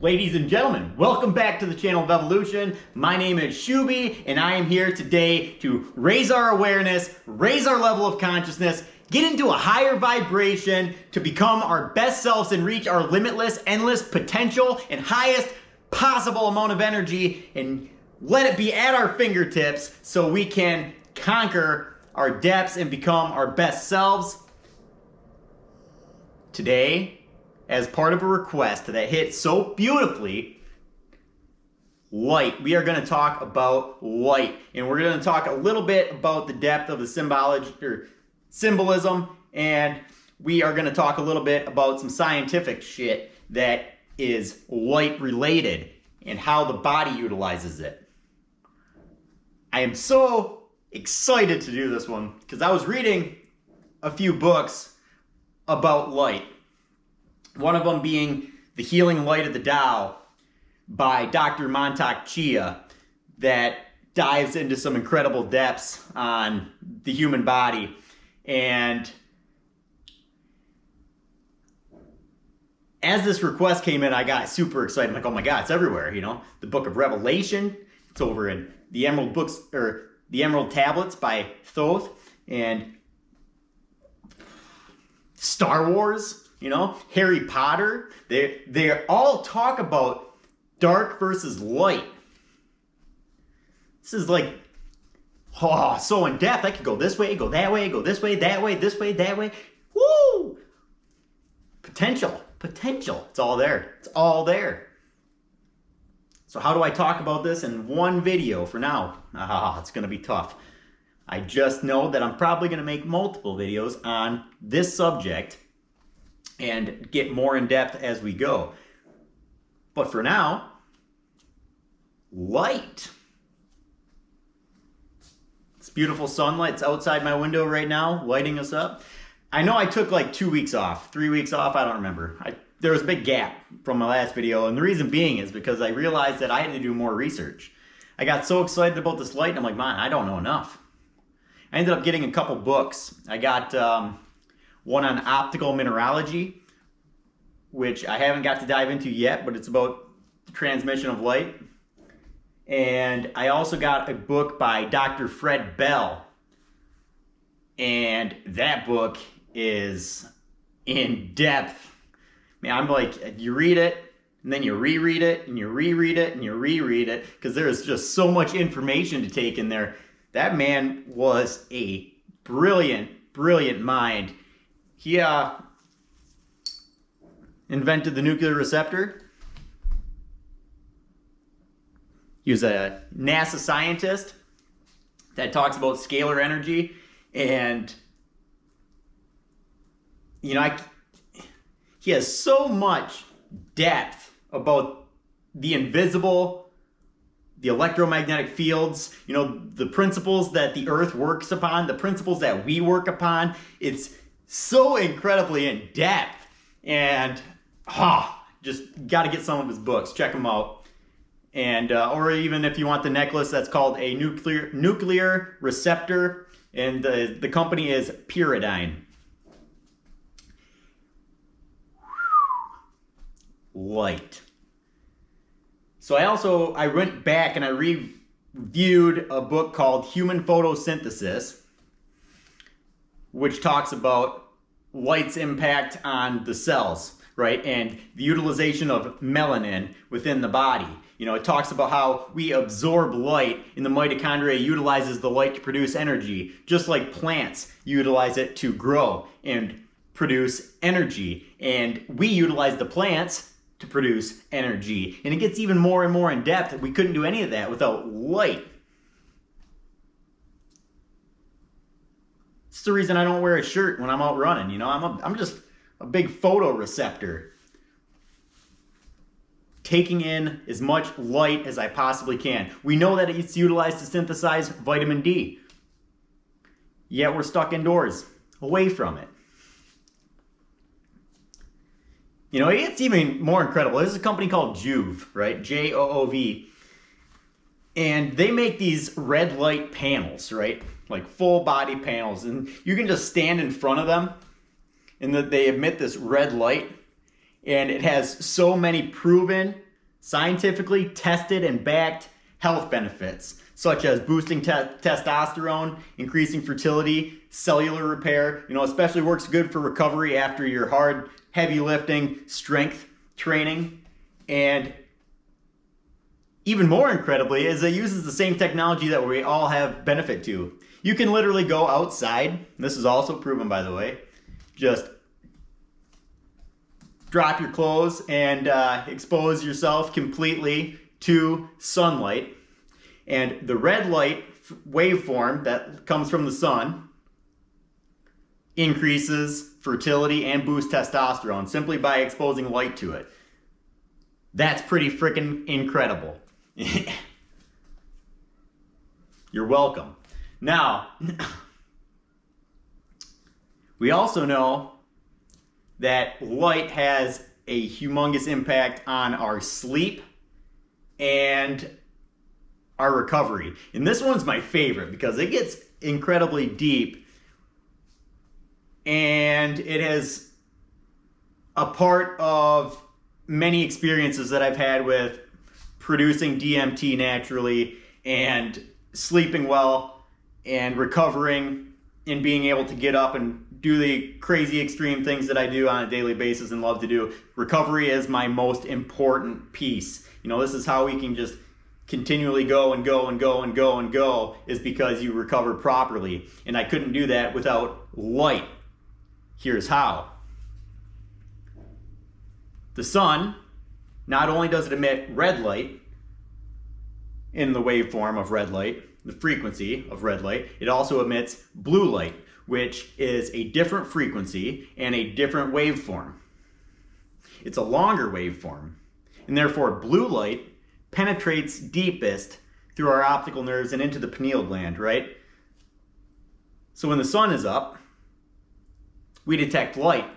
Ladies and gentlemen, welcome back to the channel of Evolution. My name is Shuby, and I am here today to raise our awareness, raise our level of consciousness, get into a higher vibration to become our best selves and reach our limitless, endless potential and highest possible amount of energy, and let it be at our fingertips so we can conquer our depths and become our best selves. Today, as part of a request that hit so beautifully, light. We are going to talk about light, and we're going to talk a little bit about the depth of the symbology or symbolism, and we are going to talk a little bit about some scientific shit that is light related and how the body utilizes it. I am so excited to do this one because I was reading a few books about light. One of them being The Healing Light of the Tao by Dr. Mantak Chia, that dives into some incredible depths on the human body. And as this request came in, I got super excited. I'm like, oh my God, it's everywhere, you know? The Book of Revelation, it's over in the Emerald Books, or the Emerald Tablets by Thoth, and Star Wars. You know, Harry Potter, they all talk about dark versus light. This is like, oh, so in depth. I could go this way, go that way, go this way, that way, this way, that way. Woo! Potential. It's all there. It's all there. So how do I talk about this in one video for now? It's going to be tough. I just know that I'm probably going to make multiple videos on this subject and get more in depth as we go. But for now, light. It's beautiful sunlight. It's outside my window right now, lighting us up. I know I took like 2 weeks off, 3 weeks off, I don't remember. There was a big gap from my last video, and the reason being is because I realized that I had to do more research. I got so excited about this light, and I'm like, man, I don't know enough. I ended up getting a couple books. I got one on optical mineralogy, which I haven't got to dive into yet, but it's about the transmission of light. And I also got a book by Dr. Fred Bell. And that book is in depth. Man, I'm like, you read it, and then you reread it, and you reread it, and you reread it, because there's just so much information to take in there. That man was a brilliant, brilliant mind. He invented the nuclear receptor. He was a NASA scientist that talks about scalar energy, and you know, he has so much depth about the invisible, the electromagnetic fields, you know, the principles that the earth works upon, the principles that we work upon. It's so incredibly in depth, and just got to get some of his books. Check them out. And or even if you want the necklace, that's called a nuclear receptor, and the company is Pyridine. Light. So I went back and I reviewed a book called Human Photosynthesis, which talks about light's impact on the cells, right? And the utilization of melanin within the body. You know, it talks about how we absorb light, and the mitochondria utilizes the light to produce energy, just like plants utilize it to grow and produce energy. And we utilize the plants to produce energy. And it gets even more and more in depth. We couldn't do any of that without light. It's the reason I don't wear a shirt when I'm out running. You know, I'm just a big photoreceptor, taking in as much light as I possibly can. We know that it's utilized to synthesize vitamin D, yet we're stuck indoors, away from it. You know, it's even more incredible. There's a company called Joov, right? Joov. And they make these red light panels, right? Like full body panels. And you can just stand in front of them, and that they emit this red light. And it has so many proven scientifically tested and backed health benefits, such as boosting testosterone, increasing fertility, cellular repair. Especially works good for recovery after your hard, heavy lifting, strength training. And even more incredibly is it uses the same technology that we all have benefit to. You can literally go outside. This is also proven, by the way. Just drop your clothes and expose yourself completely to sunlight. And the red light waveform that comes from the sun increases fertility and boosts testosterone simply by exposing light to it. That's pretty freaking incredible. You're welcome. Now, we also know that light has a humongous impact on our sleep and our recovery. And this one's my favorite because it gets incredibly deep, and it is a part of many experiences that I've had with producing DMT naturally and sleeping well and recovering and being able to get up and do the crazy extreme things that I do on a daily basis and love to do. Recovery is my most important piece. This is how we can just continually go and go and go and go and go, is because you recover properly. And I couldn't do that without light. Here's how. The sun, not only does it emit red light in the waveform of red light, the frequency of red light, it also emits blue light, which is a different frequency and a different waveform. It's a longer waveform, and therefore blue light penetrates deepest through our optical nerves and into the pineal gland, right? So when the sun is up, we detect light.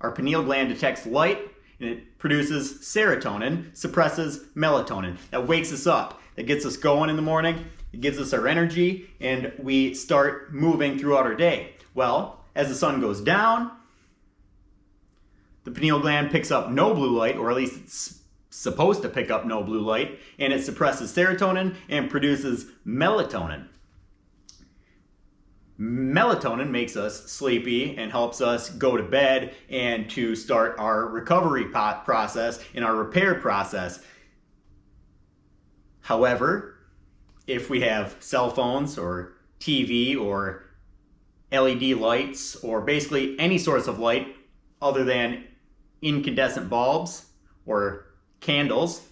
Our pineal gland detects light, and it produces serotonin, suppresses melatonin. That wakes us up. That gets us going in the morning. It gives us our energy, and we start moving throughout our day. Well, as the sun goes down, the pineal gland picks up no blue light, or at least it's supposed to pick up no blue light, and it suppresses serotonin and produces melatonin. Melatonin makes us sleepy and helps us go to bed and to start our recovery process and our repair process. However, if we have cell phones or TV or LED lights or basically any source of light other than incandescent bulbs or candles,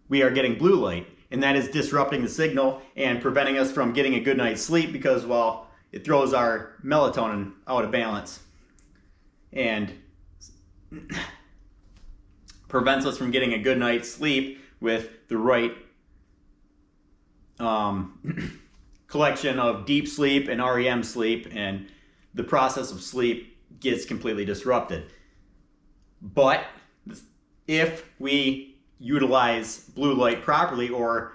we are getting blue light, and that is disrupting the signal and preventing us from getting a good night's sleep because, well, it throws our melatonin out of balance and prevents us from getting a good night's sleep with the right collection of deep sleep and REM sleep, and the process of sleep gets completely disrupted. But if we utilize blue light properly or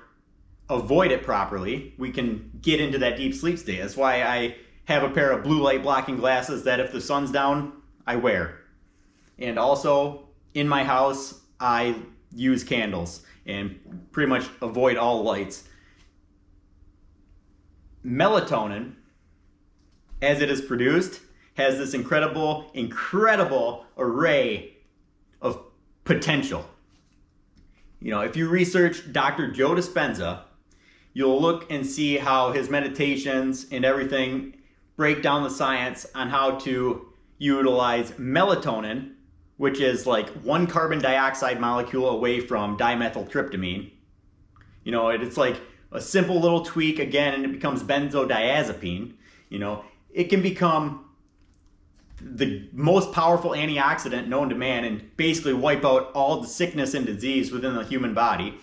avoid it properly, we can get into that deep sleep state. That's why I have a pair of blue light blocking glasses that if the sun's down, I wear. And also in my house, I use candles and pretty much avoid all lights. Melatonin, as it is produced, has this incredible array of potential. If you research Dr. Joe Dispenza, you'll look and see how his meditations and everything break down the science on how to utilize melatonin, which is like one carbon dioxide molecule away from dimethyltryptamine. It's like a simple little tweak again, and it becomes benzodiazepine. It can become the most powerful antioxidant known to man and basically wipe out all the sickness and disease within the human body.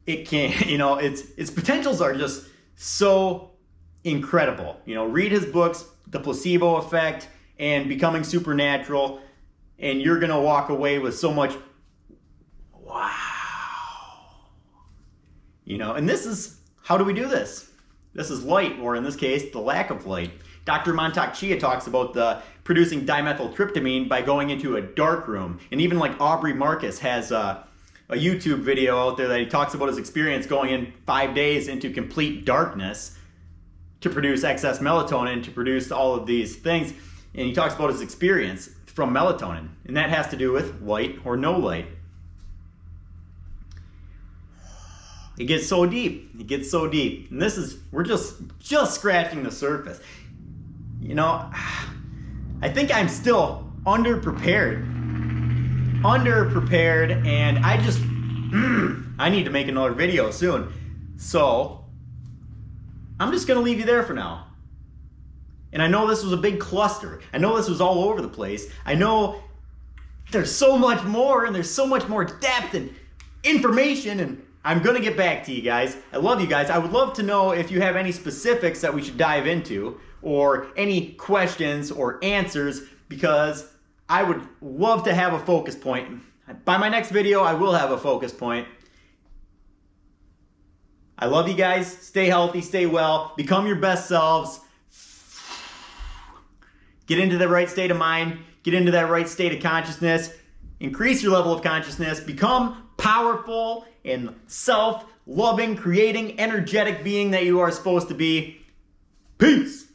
It can, its potentials are just so incredible. Read his books, The Placebo Effect and Becoming Supernatural, and you're going to walk away with so much, wow. And this is, how do we do this? This is light, or in this case, the lack of light. Dr. Montauk Chia talks about producing dimethyltryptamine by going into a dark room. And even like Aubrey Marcus has a YouTube video out there that he talks about his experience going in 5 days into complete darkness to produce excess melatonin, to produce all of these things. And he talks about his experience from melatonin. And that has to do with light or no light. It gets so deep. It gets so deep. And we're just scratching the surface. You know, I think I'm still underprepared, and I need to make another video soon. So I'm just gonna leave you there for now. And I know this was a big cluster. I know this was all over the place. I know there's so much more, and there's so much more depth and information, and I'm gonna get back to you guys. I love you guys. I would love to know if you have any specifics that we should dive into, or any questions or answers, because I would love to have a focus point. By my next video, I will have a focus point. I love you guys. Stay healthy, stay well, become your best selves. Get into the right state of mind, get into that right state of consciousness, increase your level of consciousness, become powerful and self-loving, creating, energetic being that you are supposed to be. Peace.